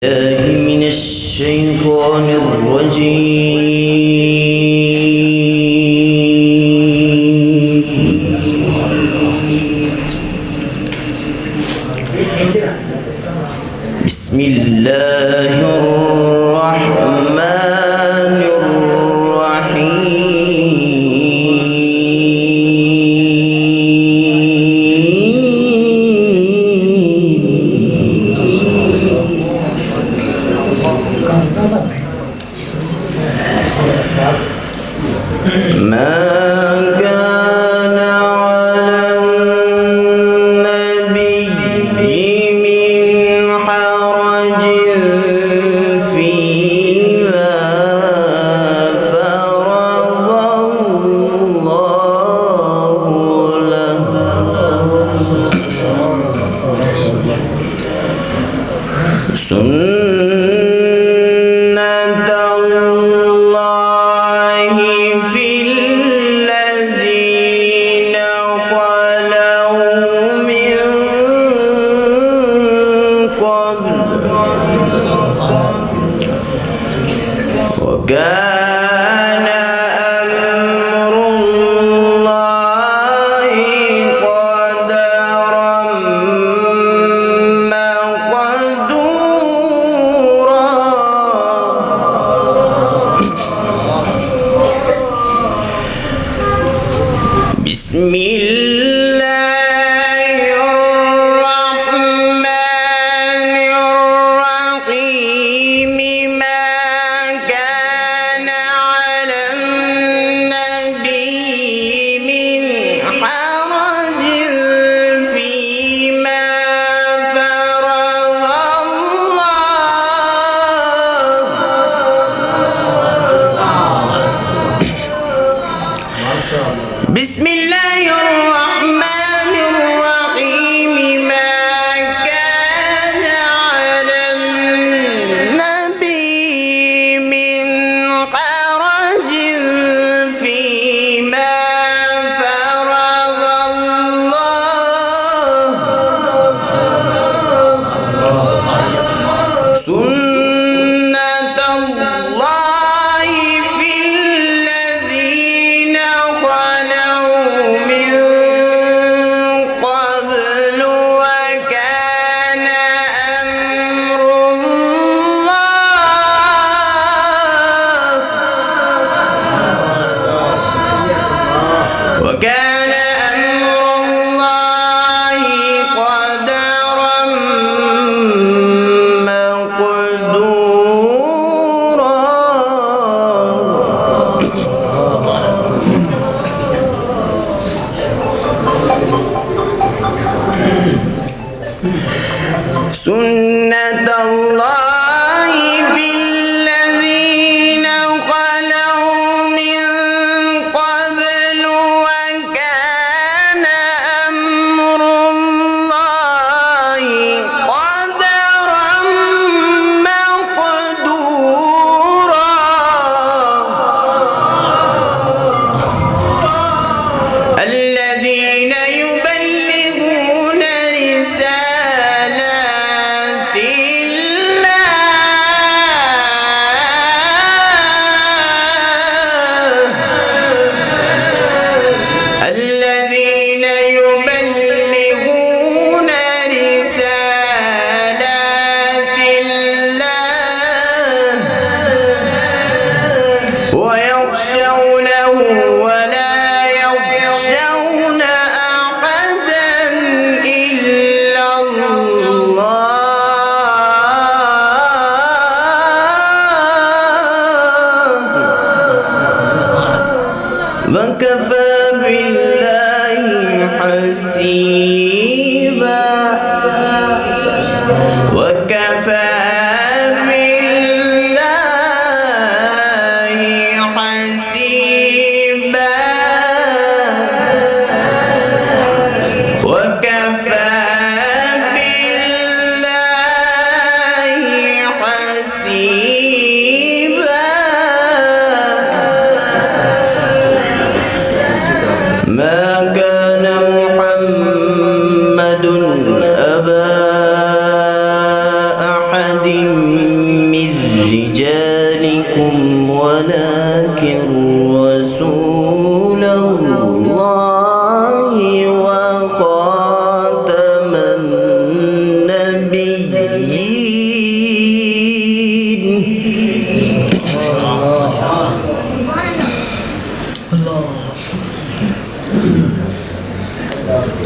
الله من الشيطان الرجيم. بسم الله الرحمن ما كان على النبي من حرج فيما فرض الله له سنة الله في الذين خلوا من قبل وكان أمر الله قدرا مقدورا. بسم الله الرحمن الرحيم. ما كان على النبي من حرج فيما فرض الله. بسم الله الرحمن الرحيم. ما كان على النبي من حرج فيما فرض الله. سنة الله في الذين خلوا من قبل وكان أمر الله قدرا مقدورا. سنة الله في الذين خلوا من قبل وكان أمر الله قدرا مقدورا. الذين يبلغون رسالات الذين يبلغون رسالات الله ويخشونه ولا يخشون أحدا إلا الله وكفى بالله حسيبا. وكفى بالله حسيبا. وكفى بالله حسيبا. ما كان محمد من رجالكم ولكن رسول الله وخاتم النبيين.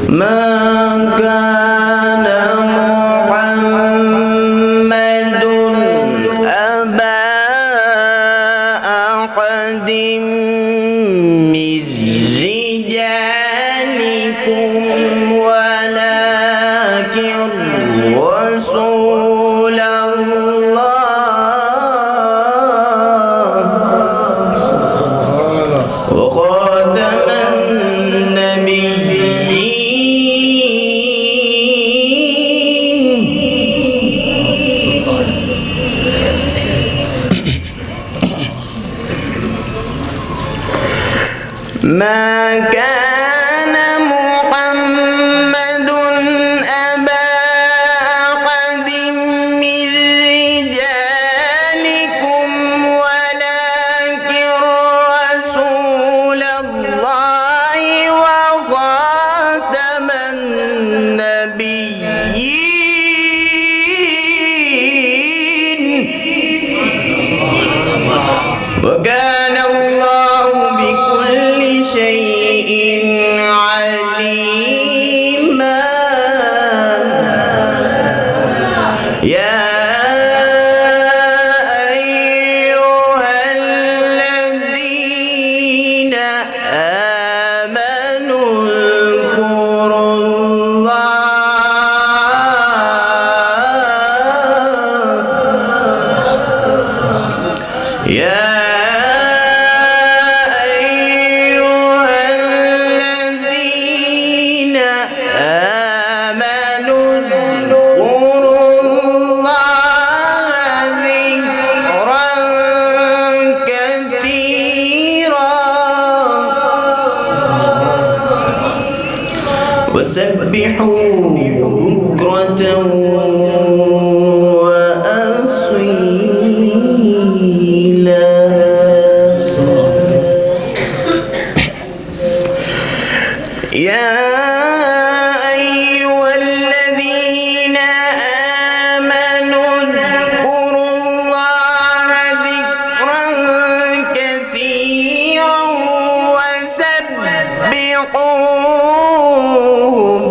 ما كان محمد أبا أحد من رجالكم ولكن رسول الله وخاتم ما كان محمد أبا أحد من رجالكم ولكن رسول الله وخاتم النبيين. وكان الله بكل شيء عليما. يا أيها الذين آمنوا اذكروا الله. يا وسبحوا بكرة وأصيلا. يا أيها الذين آمنوا اذكروا الله ذكرا كثيرا وسبحوه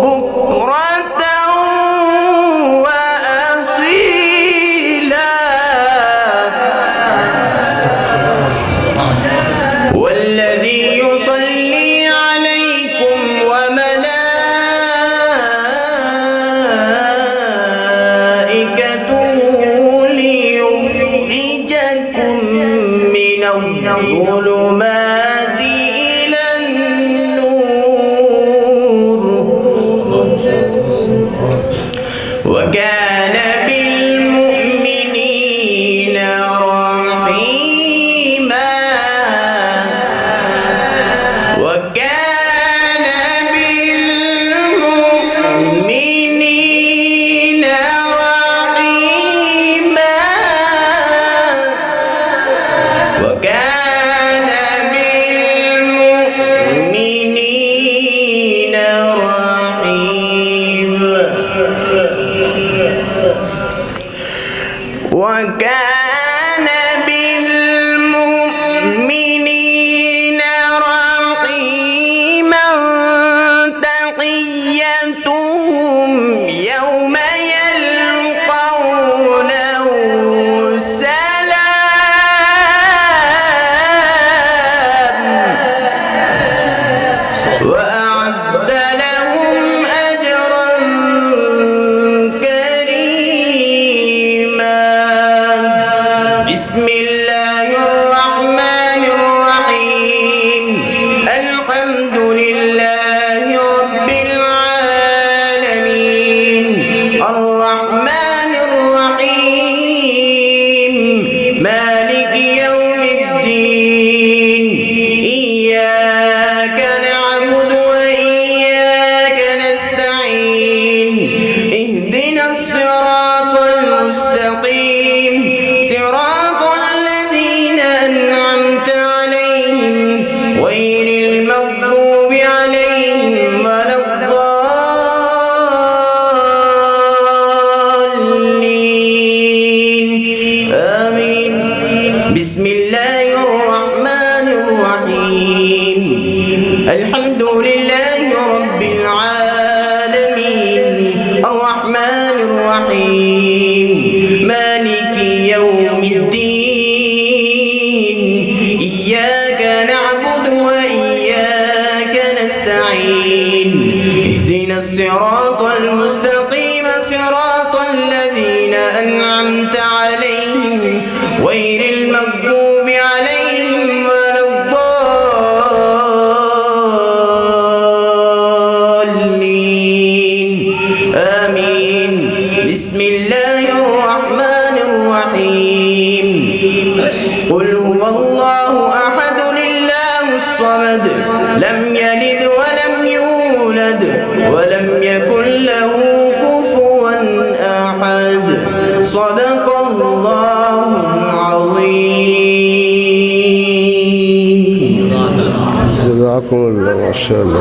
بكرة وأصيلا. والذي يصلي عليكم وملائكته ليخرجكم من الظلمات إلى النور وكان بالمؤمنين رحيما. وكان بالمؤمنين رحيما. وكان بالمؤمنين رحيما. وكان بالمؤمنين رحيما. تحيتهم يوم يلقونه سلام وأعد لهم أجرا كريما. بسم الله آمين. بسم الله الرحمن الرحيم. الحمد لله رب العالمين الرحمن الرحيم مالك يوم الدين إياك نعبد وإياك نستعين اهدنا الصراط المستقيم صراط الذين أنعمت عليهم غير المغضوب عليهم ولا الضالين آمين. بسم الله الرحمن الرحيم. قل هو الله أحد الله الصمد لم يلد ولم يولد ولم يكن له كفوا أحد. صدق الله العظيم. جزاكم الله ما شاء الله.